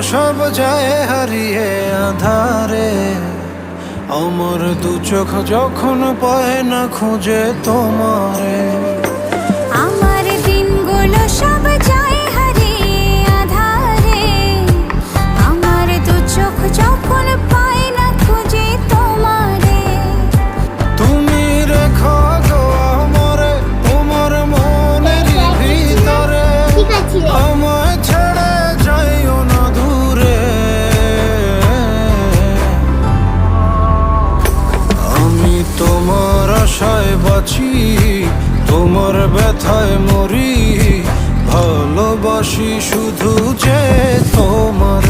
সব যায় হারিয়ে আধারে। আমার দু চোখ যখন পায় না খুঁজে তোমারে। আমার দিনগুলো সব যায় হারিয়ে আঁধারে। আমার দু চোখ যখন পায় না খুঁজে তোমারে। তুমি রেখো গো আমারে তোমার মনের ভিতরে। আমায় ছেড়ে যাইও না দূরে। আমি তোমার আশায় বাঁচি, তোমার ব্যথায় মরি। ভালোবাসি শুধু যে তোমার।